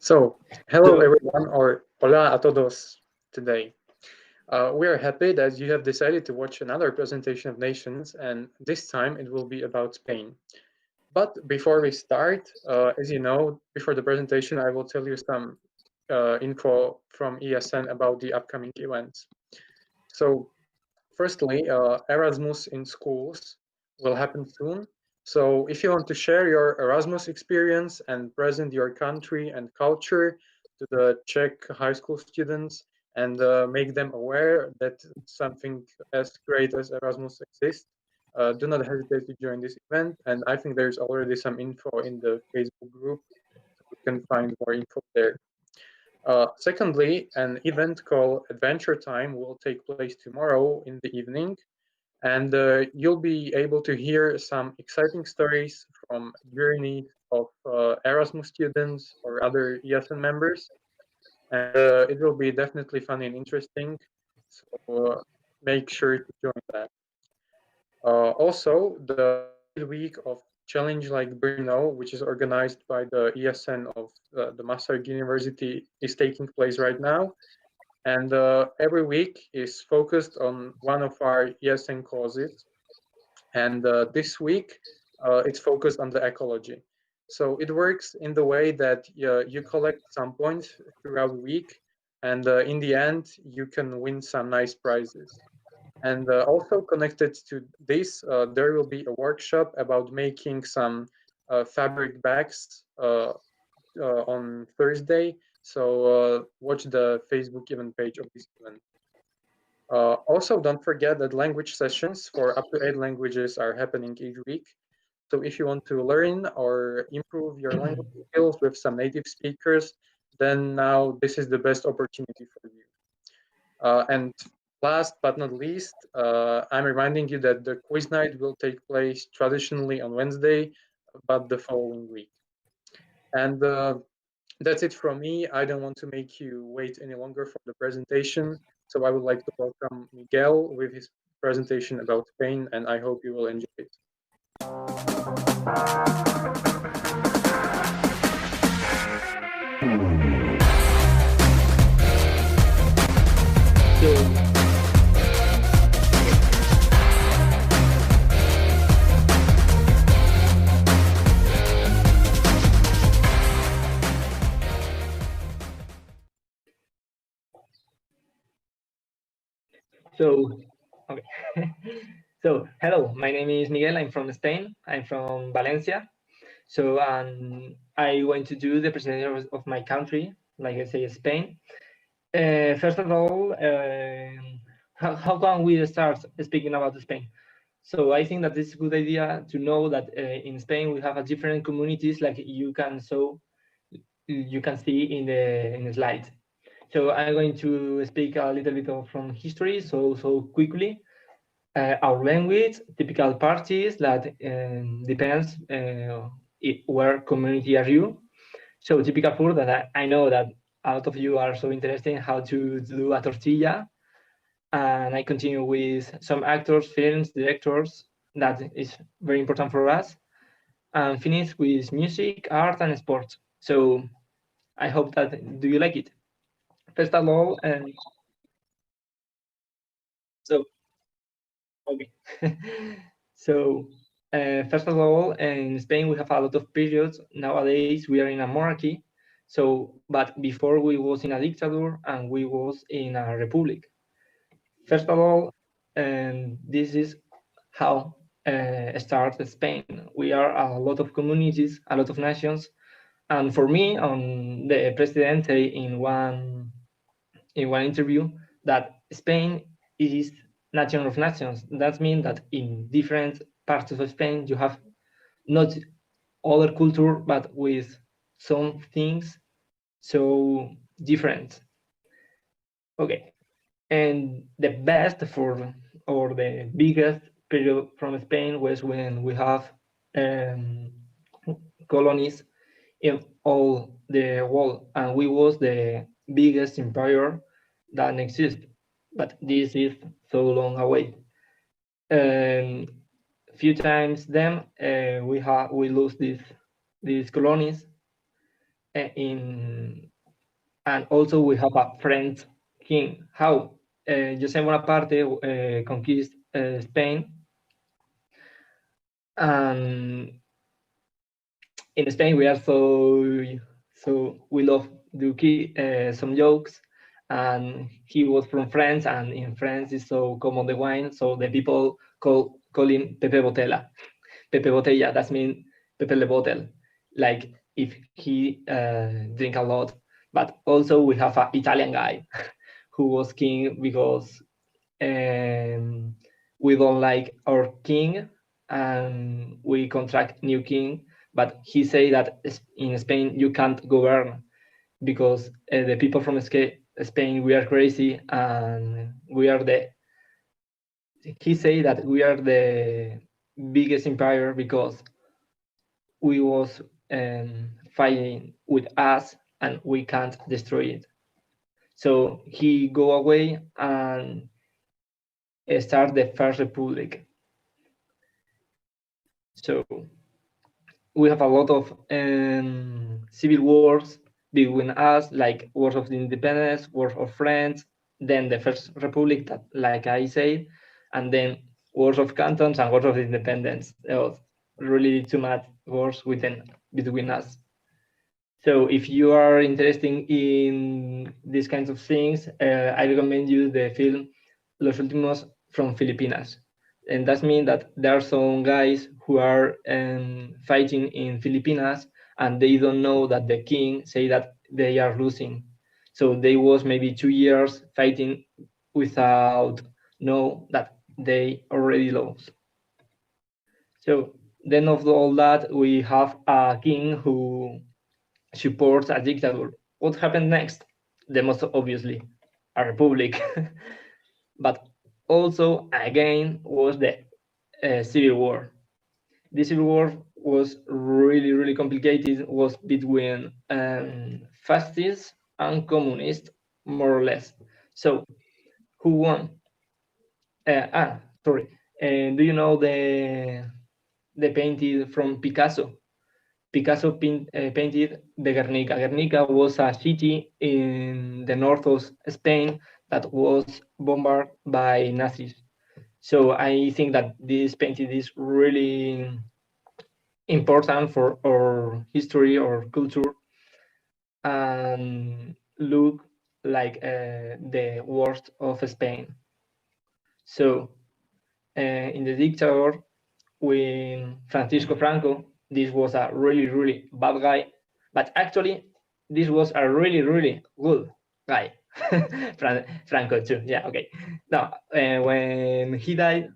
So, hello So, everyone, or hola a todos today. We are happy that you have decided to watch another presentation of nations, and this time it will be about Spain. But before we start, as you know, before the presentation, I will tell you some info from ESN about the upcoming events. So, firstly, Erasmus in schools will happen soon. So if you want to share your Erasmus experience and present your country and culture to the Czech high school students and make them aware that something as great as Erasmus exists, do not hesitate to join this event. And I think there's already some info in the Facebook group, so you can find more info there. Secondly, an event called Adventure Time will take place tomorrow in the evening, and you'll be able to hear some exciting stories from journeys of Erasmus students or other ESN members, and it will be definitely fun and interesting. So make sure to join that. Also, the third week of Challenge like BRNO, which is organized by the ESN of the Maastricht University, is taking place right now. And every week is focused on one of our ESN causes. And this week, it's focused on the ecology. So it works in the way that you collect some points throughout the week, and in the end, you can win some nice prizes. And also connected to this, there will be a workshop about making some fabric bags on Thursday. So watch the Facebook event page of this event. Also, don't forget that language sessions for up to 8 languages are happening each week. So if you want to learn or improve your language skills with some native speakers, then now this is the best opportunity for you. And last but not least, I'm reminding you that the quiz night will take place traditionally on Wednesday, but the following week. And that's it from me. I don't want to make you wait any longer for the presentation. So I would like to welcome Miguel with his presentation about Spain, and I hope you will enjoy it. so, okay. So, hello, my name is Miguel. I'm from Spain. I'm from Valencia. So, I want to do the presentation of my country, like I say, Spain. First of all, how can we start speaking about Spain? So I think that it's a good idea to know that in Spain we have a different communities, like you can see in the slide. So I'm going to speak a little bit from history, so quickly. Our language, typical parties that depends where community are you. So typical food that I know that a lot of you are so interested in how to do a tortilla. And I continue with some actors, films, directors, that is very important for us. And finish with music, art, and sports. So I hope that do you like it? First of all, so okay. So first of all, in Spain we have a lot of periods. Nowadays we are in a monarchy. So, but before we was in a dictator and we was in a republic. First of all, this is how started Spain. We are a lot of communities, a lot of nations, and for me, the president say in one interview that Spain is nation of nations. That means that in different parts of Spain you have not other culture, but with some things so different. Okay, and the best for or the biggest period from Spain was when we have um, colonies in all the world, and we was the biggest empire that exists. But this is so long away. And few times then we lose these colonies, and also we have a French king. How José Bonaparte conquered Spain, and in Spain we are so we love to some jokes, and he was from France, and in France is so common the wine, so the people call him Pepe Botella. Pepe Botella, that means Pepe the bottle, like if he drink a lot. But also we have an Italian guy who was king because we don't like our king and we contract new king, but he say that in Spain you can't govern because the people from Spain, we are crazy, and he say that we are the biggest empire because we was fighting with us and we can't destroy it. So he go away and start the first republic. So we have a lot of civil wars between us, like Wars of the Independence, Wars of France, then the First Republic, that, like I said, and then Wars of Cantons and Wars of Independence. It was really too much wars between us. So if you are interested in these kinds of things, I recommend you the film Los Últimos from Filipinas. And that means that there are some guys who are fighting in Filipinas and they don't know that the king say that they are losing. So they was maybe 2 years fighting without know that they already lost. So then of all that, we have a king who supports a dictator. What happened next? The most obviously, a republic. But also, again, was the civil war. The civil war was really, really complicated. It was between fascists and communists, more or less. So, who won? Sorry. Do you know the painting from Picasso? Picasso painted the Guernica. Guernica was a city in the north of Spain that was bombarded by Nazis. So I think that this painting is really important for our history or culture and look like the worst of Spain. So in the dictator, with Francisco Franco, this was a really, really bad guy, but actually, this was a really, really good guy. Franco too, yeah, okay. Now, when he died,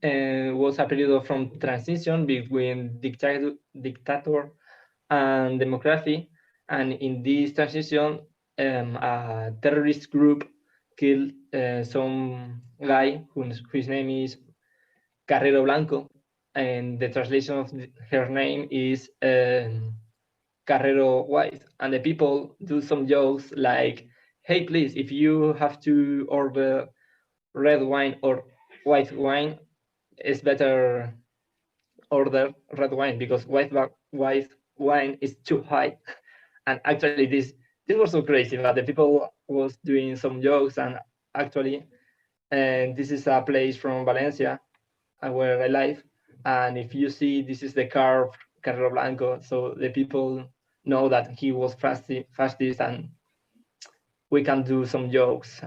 was a period from transition between dictator and democracy, and in this transition, a terrorist group killed some guy whose name is Carrero Blanco, and the translation of her name is Carrero White. And the people do some jokes like, "Hey, please, if you have to order red wine or white wine, it's better order red wine because white wine is too high." And actually, this was so crazy, but the people was doing some jokes, and actually, and this is a place from Valencia where I live. And if you see, this is the car of Carrero Blanco, so the people know that he was fascist, and we can do some jokes.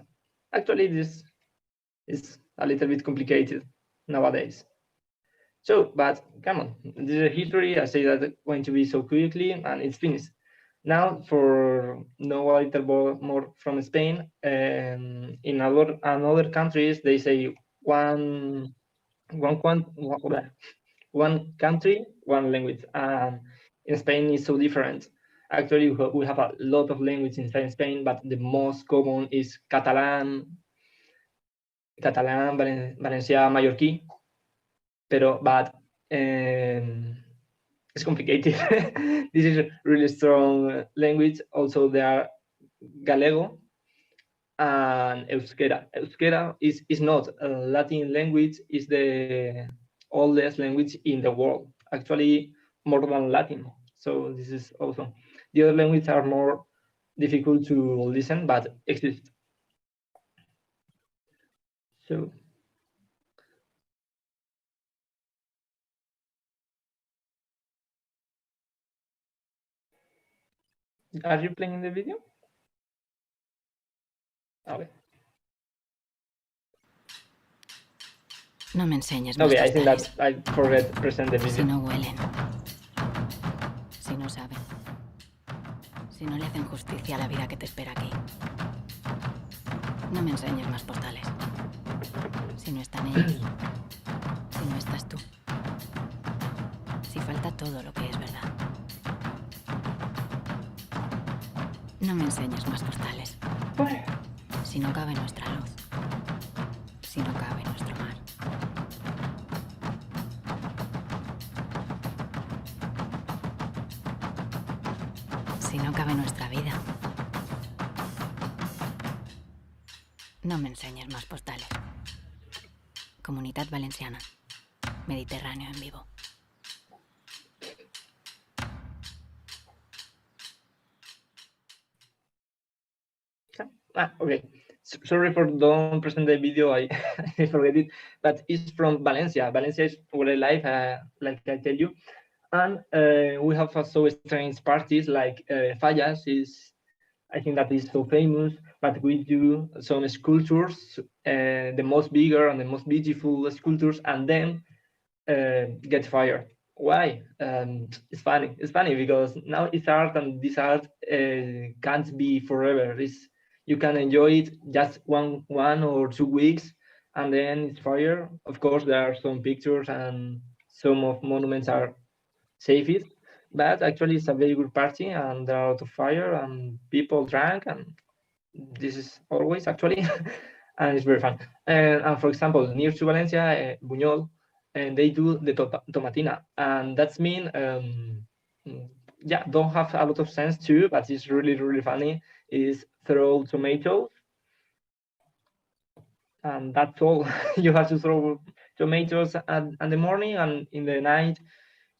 Actually, this is a little bit complicated nowadays. So, but come on, this is a history. I say that going to be so quickly, and it's finished. Now, for know a little more from Spain, in other countries, they say one country, one language. In Spain is so different. Actually, we have a lot of language in Spain, but the most common is Catalan, Valencià, Mallorquí. But it's complicated. This is a really strong language. Also, there are Galego and Euskera. Euskera is not a Latin language, is the oldest language in the world, actually more than Latin. So this is awesome. The other languages are more difficult to listen, but exist. So. Are you playing the video? Okay. No me enseñes más Okay, I think that postales. I forget to present the Si video. no huelen. Si no saben. Si no le hacen justicia a la vida que te espera aquí. No me enseñes más postales. Si no están ellos. Si no estás tú. Si falta todo lo que es verdad. No me enseñes más postales. Si no cabe nuestra luz. Si no cabe nuestro mar. Si no cabe nuestra vida. No me enseñes más postales. Comunitat Valenciana. Mediterráneo en vivo. Okay. Sorry for don't present the video. I forget it, but it's from Valencia. Valencia is where I live, like I tell you, and we have also strange parties like Fallas is. I think that is so famous, but we do some sculptures, the most bigger and the most beautiful sculptures, and then get fired. Why? It's funny. It's funny because now it's art, and this art can't be forever. You can enjoy it just one or 2 weeks, and then it's fire. Of course, there are some pictures, and some of monuments are saved, but actually it's a very good party, and there are a lot of fire and people drank, and this is always actually, and it's very fun. And for example, near to Valencia, Buñol, and they do the tomatina, and that's mean yeah, don't have a lot of sense too, but it's really funny. Is throw tomatoes, and that's all. You have to throw tomatoes at the morning, and in the night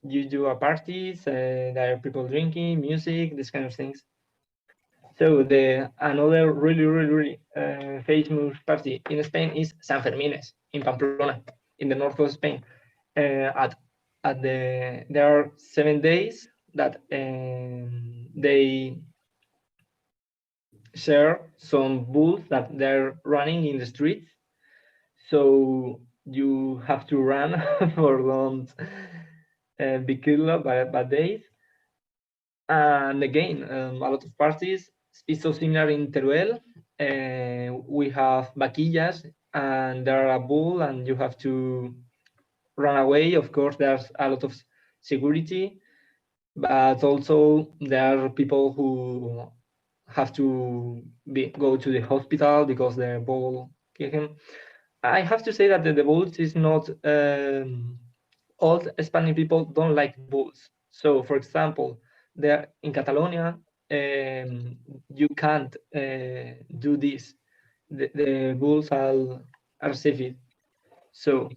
you do a parties. There are people drinking, music, these kind of things. So another really famous party in Spain is San Fermines in Pamplona, in the north of Spain. There are 7 days that they share some bulls that they're running in the streets. So you have to run for don't be killed by days. And again, a lot of parties. It's so similar in Teruel. We have vaquillas, and there are a bull, and you have to run away. Of course, there's a lot of security, but also there are people who have to go to the hospital because the bull killed him. I have to say that the bulls is not. All Spanish people don't like bulls. So, for example, there in Catalonia, you can't do this. The bulls are saved. So,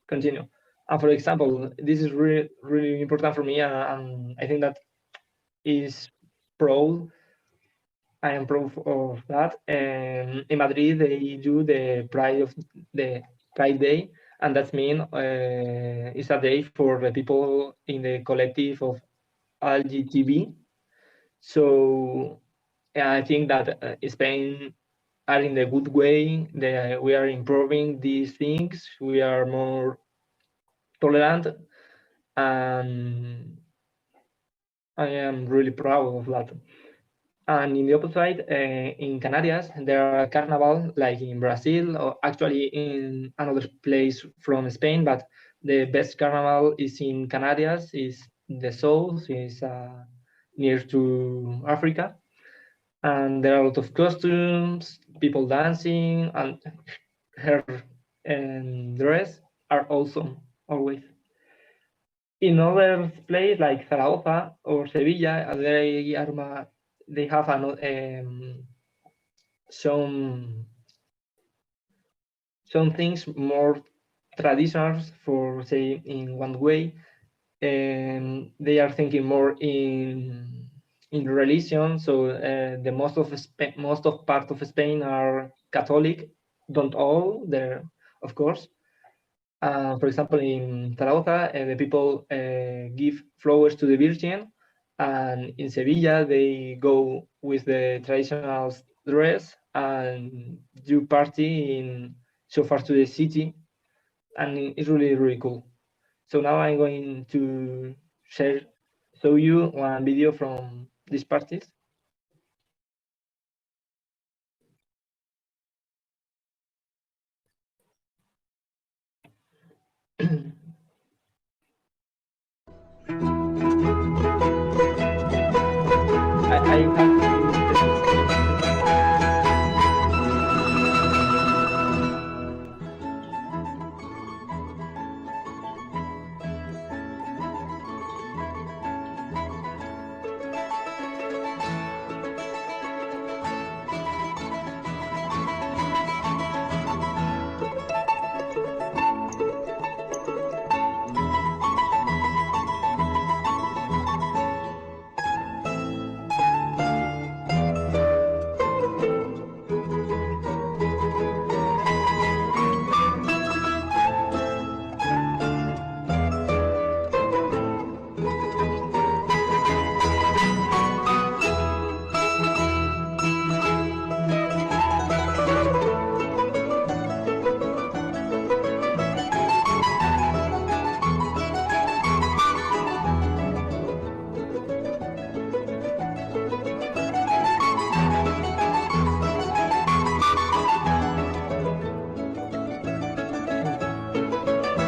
continue. And for example, this is really important for me, and I think that is proud. I am proud of that. In Madrid, they do the Pride Day, and that means it's a day for the people in the collective of LGBT. So I think that Spain are in the good way. We are improving these things. We are more tolerant, and I am really proud of that. And in the opposite, in Canarias, there are carnival like in Brazil, or actually in another place from Spain, but the best carnival is in Canarias, is the south, is near to Africa. And there are a lot of costumes, people dancing, and her dress are awesome, always. In other places like Zaragoza or Sevilla, they have some things more traditional for say in one way. They are thinking more in in religion, so the most of part of Spain are Catholic, don't all there, of course. For example, in Zaragoza, the people give flowers to the Virgin, and in Sevilla they go with the traditional dress and do party in so far to the city, and it's really cool. So now I'm going to show you one video from these parties. I have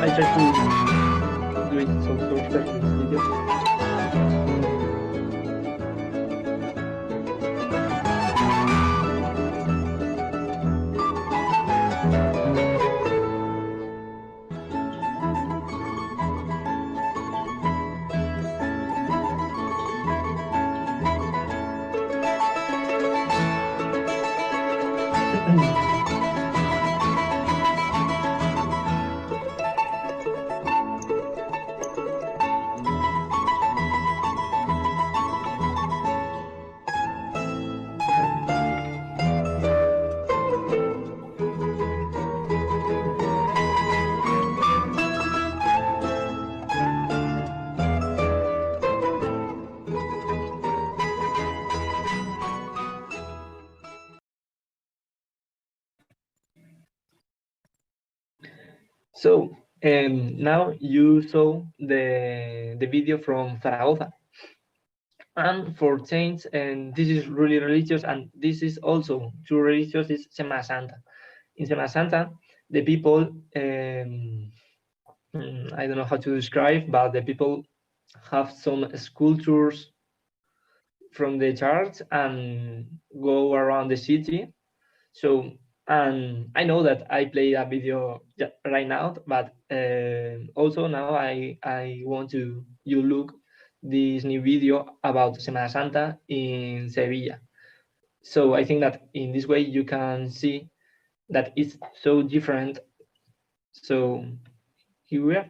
I try to do it so faster in this video. So now you saw the video from Zaragoza, and for change, and this is really religious, and this is also too religious, is Semana Santa. In Semana Santa, the people, I don't know how to describe, but the people have some sculptures from the church and go around the city. So, and I know that I play a video right now, but also now I want you look this new video about Semana Santa in Sevilla. So I think that in this way you can see that it's so different. So here we are.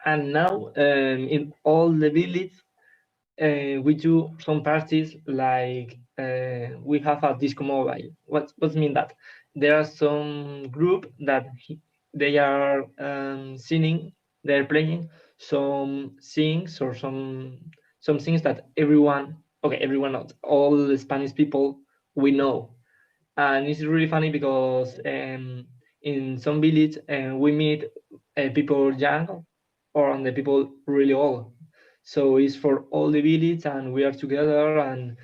And now in all the villages, we do some parties like we have a disco mobile. What mean that? There are some group that they are singing, they're playing some things or some things that everyone not all the Spanish people we know. And it's really funny because in some village we meet people young or the people really old. So it's for all the village and we are together, and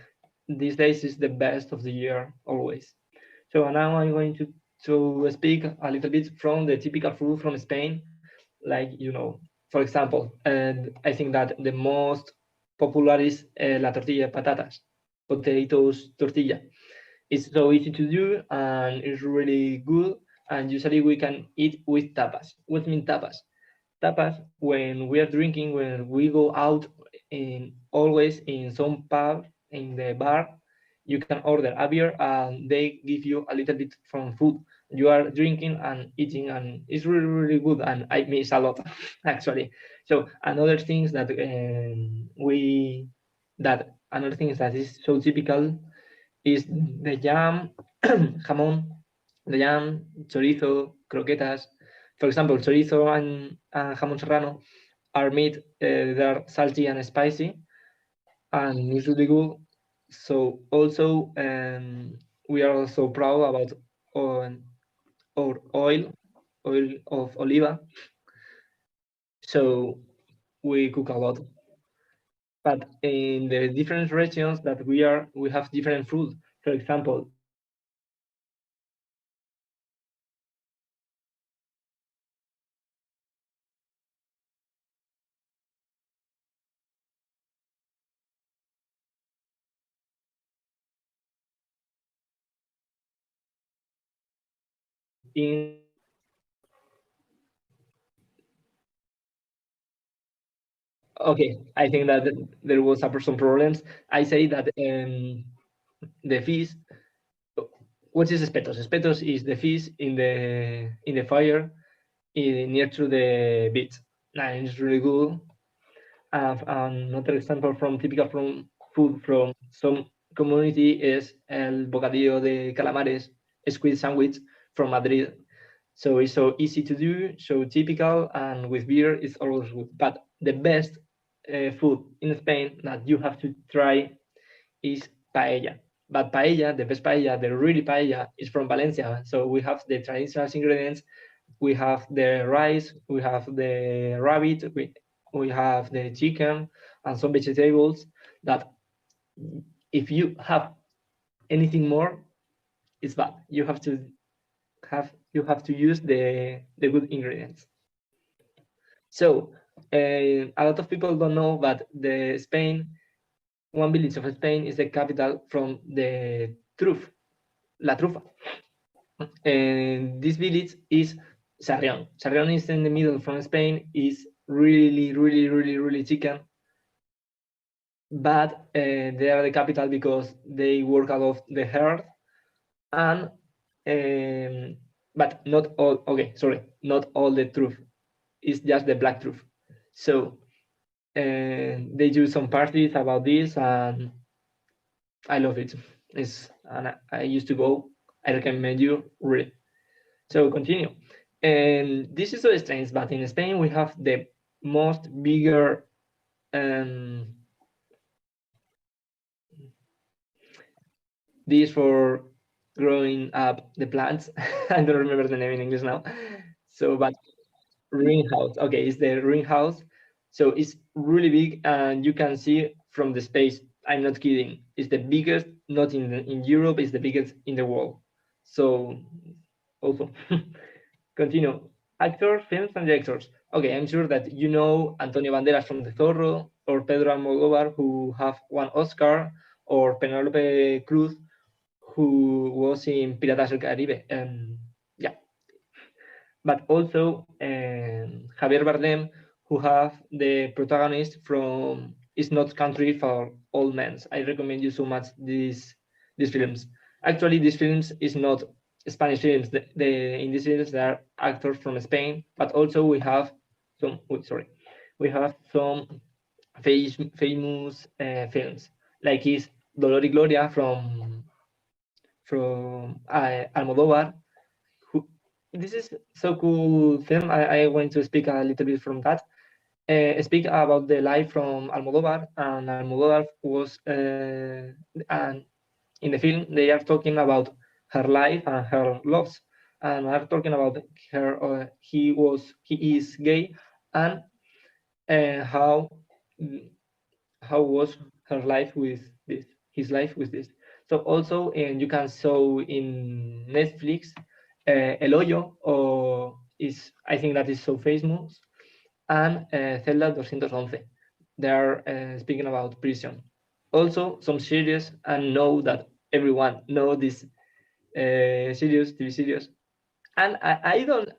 these days is the best of the year always. So now I'm going to speak a little bit from the typical food from Spain, like for example, and I think that the most popular is la tortilla patatas, potatoes tortilla. It's so easy to do and it's really good. And usually we can eat with tapas. What mean tapas? Tapas, when we are drinking, when we go out in always in some pub in the bar, you can order a beer and they give you a little bit from food. You are drinking and eating, and it's really really good. And I miss a lot actually. So another things that another things that is so typical is the jam, jamón, the jam, chorizo, croquetas. For example, chorizo and jamón serrano are made, they're salty and spicy, and it's really good. So also, we are also proud about our oil of oliva. So we cook a lot. But in the different regions that we have different food. For example, in okay, I think that there was some problems. I say that the fish. What is espetos? Espetos is the fish in the fire near to the beach. And it's really good. Another example from typical from food from some community is el bocadillo de calamares, squid sandwich from Madrid. So it's so easy to do, so typical, and with beer it's always good. But the best food in Spain that you have to try is paella. But paella, the best paella, the really paella, is from Valencia. So we have the traditional ingredients. We have the rice, we have the rabbit, we have the chicken, and some vegetables. That if you have anything more, it's bad. You have to use the good ingredients. So a lot of people don't know, but one village of Spain is the capital from the truff, la trufa. And this village is Sarrión. Sarrión is in the middle from Spain. Is really, really, really, really chicken. But they are the capital because they work a lot the earth, and but not all. Okay, sorry, not all the truth. It's just the black truth. So they do some parties about this, and I love it. And I used to go. I recommend you really. So continue. And this is so strange, but in Spain we have the most bigger this for growing up the plants. I don't remember the name in English now. So, but greenhouse. Okay, it's the greenhouse. So it's really big, and you can see from the space. I'm not kidding. It's the biggest, not in Europe. It's the biggest in the world. So, also continue. Actors, films, and directors. Okay, I'm sure that you know Antonio Banderas from The Zorro, or Pedro Almodóvar, who have won Oscar, or Penelope Cruz, who was in Piratas del Caribe. Yeah, but also Javier Bardem, who have the protagonist from It's Not Country for Old Men. I recommend you so much these films. Actually, these films is not Spanish films. In these films there are actors from Spain, but also we have some. Sorry, we have some famous films, like is Dolor y Gloria from Almodóvar. This is so cool film. I want to speak a little bit from that. Speak about the life from Almodóvar, and Almodóvar was and in the film they are talking about her life and her loves, and are talking about her. He is gay, and how was her life with this, his life with this. So also, and you can show in Netflix, El Hoyo, or is, I think that is so famous, and Celda 211. They are speaking about prison. Also, some series, and know that everyone know this series, TV series. And I don't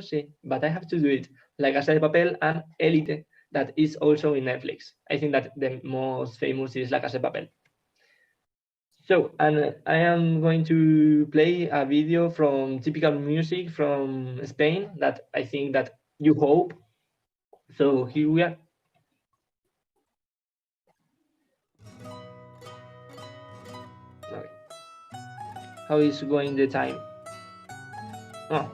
see, but I have to do it, like Casa de Papel and Elite, that is also in Netflix. I think that the most famous is La Casa de Papel. So, and I am going to play a video from typical music from Spain that I think that you hope. So here we are. Okay. How is going the time? Oh.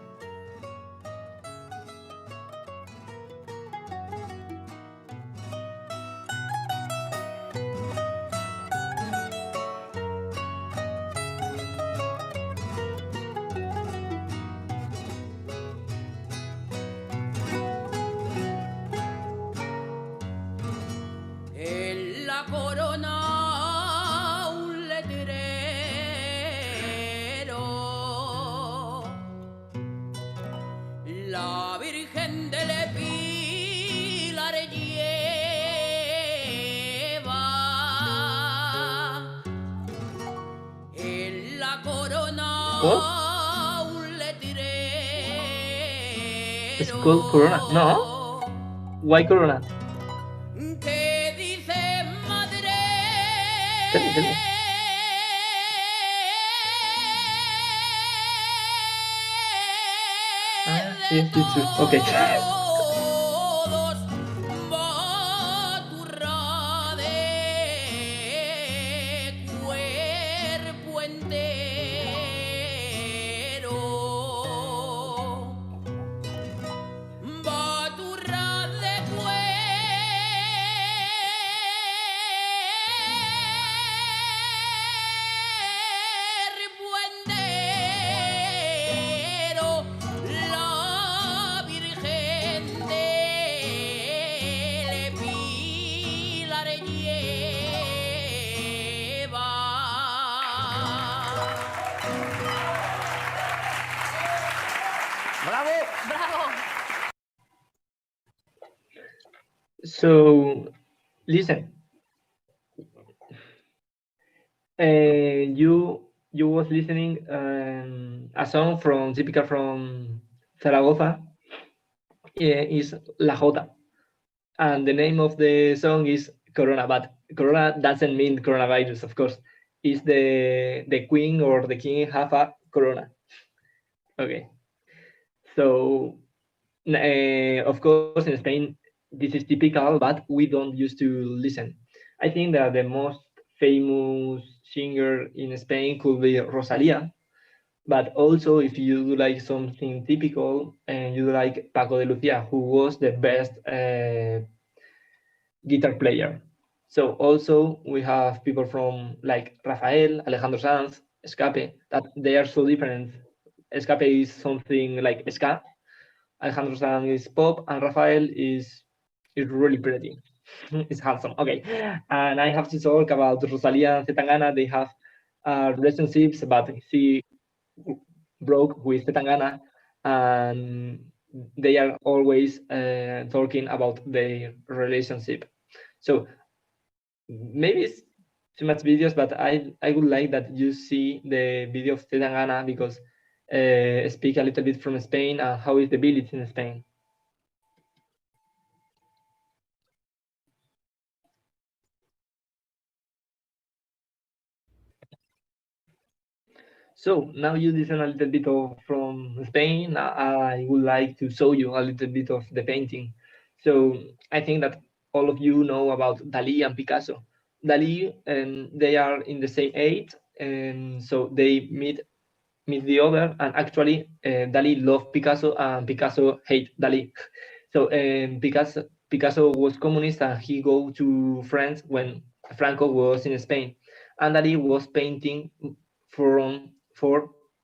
En la corona un letrero, la Virgen del Pilar lleva en la corona un letrero. It's called Corona. No. Why Corona? Que dice Madrid. Tell me. Yes, it's true. Okay. Todos baturra de cuerpo entero. Baturra de cuerpo entero. La Virgen del Pilar lleva. ¡Bravo! ¡Bravo! So, listen. You was listening a song from typical from Zaragoza. Is La Jota, and the name of the song is Corona. But Corona doesn't mean coronavirus, of course. It's the queen or the king have a corona. Okay. So, of course, in Spain, this is typical, but we don't used to listen. I think that the most famous singer in Spain could be Rosalia, but also if you do like something typical, and you do like Paco de Lucia, who was the best guitar player. So also we have people from like Rafael, Alejandro Sanz, Escape, that they are so different. Escape is something like ska, Alejandro Sanz is pop, and Rafael is really pretty. It's handsome. Okay, and I have to talk about Rosalia and Zetangana. They have relationships, but she broke with Zetangana, and they are always talking about their relationship. So maybe it's too much videos, but I would like that you see the video of Zetangana, because speak a little bit from Spain and how is the village in Spain. So now you listen a little bit of from Spain. I would like to show you a little bit of the painting. So I think that all of you know about Dalí and Picasso. Dalí and they are in the same age, and so they meet the other. And actually, Dalí loved Picasso, and Picasso hate Dalí. So Picasso was communist, and he go to France when Franco was in Spain, and Dalí was painting for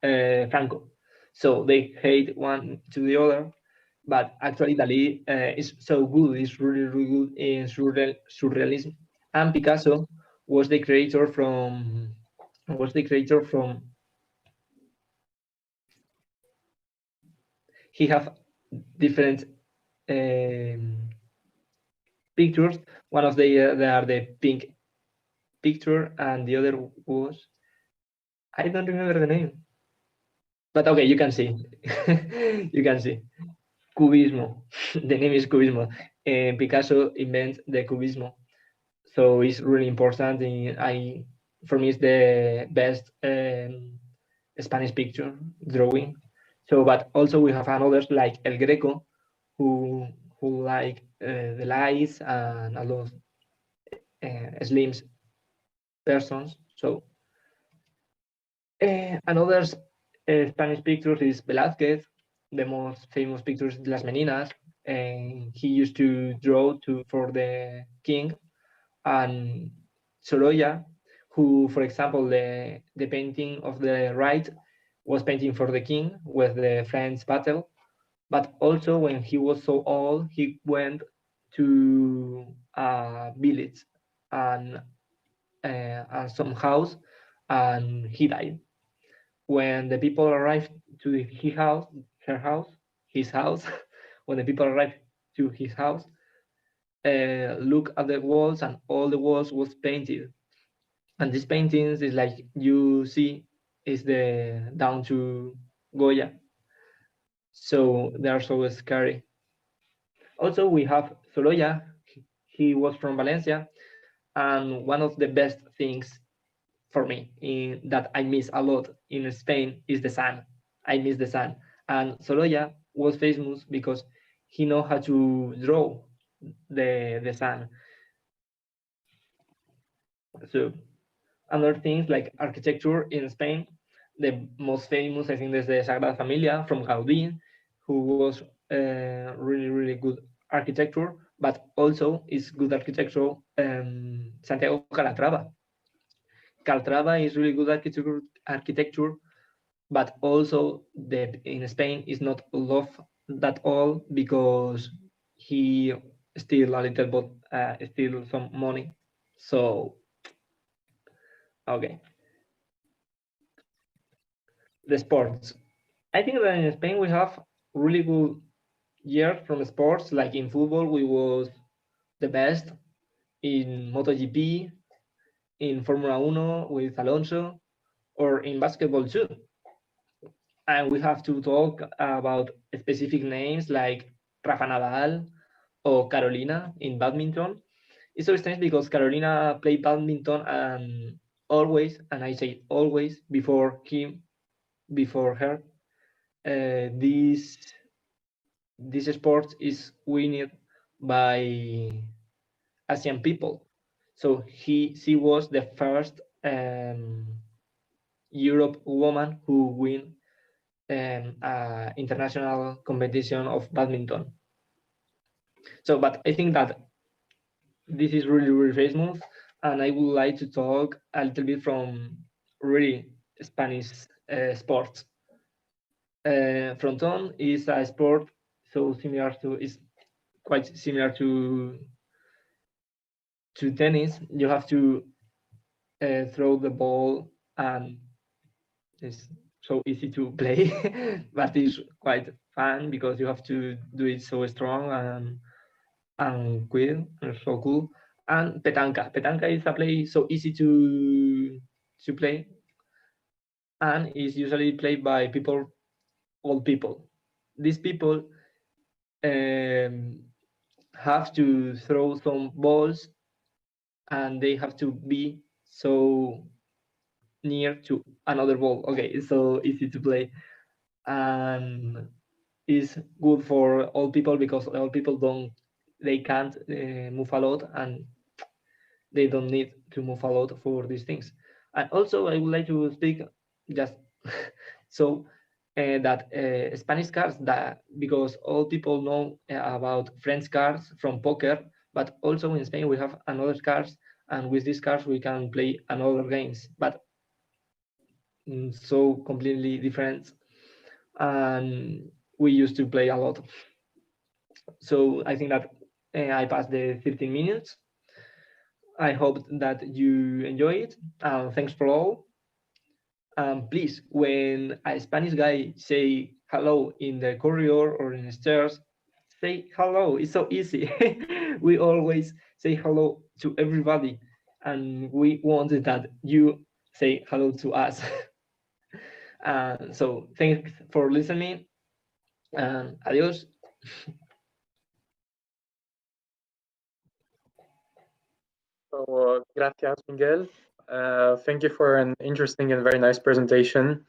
Franco. So they hate one to the other, but actually Dalí is so good. It's really good in surrealism. And Picasso was the creator from he have different pictures. One of they are the pink picture, and the other was I don't remember the name. But okay, you can see. You can see. Cubismo. The name is Cubismo. Picasso invents the Cubismo. So it's really important. For me, it's the best Spanish picture drawing. So, but also we have others like El Greco, who like the lights and a lot of slim persons. So, another Spanish pictures is Velázquez. The most famous pictures is Las Meninas, and he used to draw for the king. And Sorolla, who, for example, the painting of the right was painting for the king with the French battle. But also, when he was so old, he went to a village and some house, and he died. When the people arrived to his house, when the people arrived to his house, look at the walls, and all the walls was painted. And these paintings is like you see is the down to Goya. So they are so scary. Also, we have Sorolla. He was from Valencia, and one of the best things for me that I miss a lot in Spain is the sun. I miss the sun. And Sorolla was famous because he know how to draw the sun. So other things like architecture in Spain, the most famous I think is the Sagrada Familia from Gaudí, who was really good architecture, but also is good architecture. Santiago Calatrava. Calatrava is really good architecture, but also in Spain is not loved that all because he steal a little bit, steal some money. So okay, the sports. I think that in Spain we have really good years from sports. Like in football, we was the best in MotoGP, in Formula Uno with Alonso, or in basketball too. And we have to talk about specific names like Rafa Nadal or Carolina in badminton. It's so strange because Carolina played badminton and I say always before her, this sport is winning by Asian people. So she was the first Europe woman who win international competition of badminton. So, but I think that this is really famous, and I would like to talk a little bit from really Spanish sports. Fronton is a sport is quite similar to tennis. You have to throw the ball, and it's so easy to play, but it's quite fun because you have to do it so strong and quick and so cool. And petanca is a play so easy to play, and is usually played by old people. These people have to throw some balls, and they have to be so near to another ball. Okay, it's so easy to play, and is good for all people because all people don't they can't move a lot, and they don't need to move a lot for these things. And also, I would like to speak just so that Spanish cards, that because all people know about French cards from poker, but also in Spain we have another cards, and with these cards we can play another games, but so completely different, and we used to play a lot. So I think that I passed the 15 minutes. I hope that you enjoy it. Thanks for all. Please, when a Spanish guy say hello in the corridor or in the stairs, say hello. It's so easy. We always say hello to everybody, and we wanted that you say hello to us. So thanks for listening, and adios. So, gracias, Miguel. Thank you for an interesting and very nice presentation.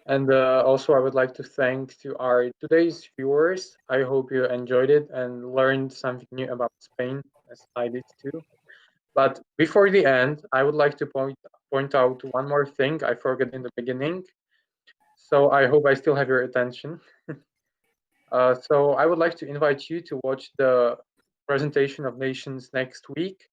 And also, I would like to thank to our today's viewers. I hope you enjoyed it and learned something new about Spain, as I did too. But before the end, I would like to point out one more thing I forgot in the beginning. So I hope I still have your attention. So I would like to invite you to watch the presentation of nations next week.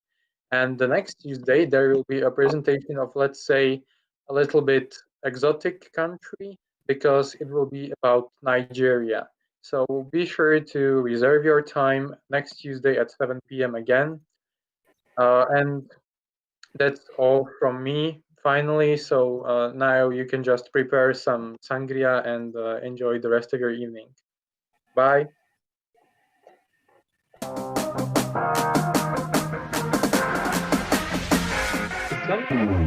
And the next Tuesday, there will be a presentation of, let's say, a little bit exotic country, because it will be about Nigeria. So be sure to reserve your time next Tuesday at 7 p.m. again. And that's all from me, finally. So now you can just prepare some sangria and enjoy the rest of your evening. Bye. It's done.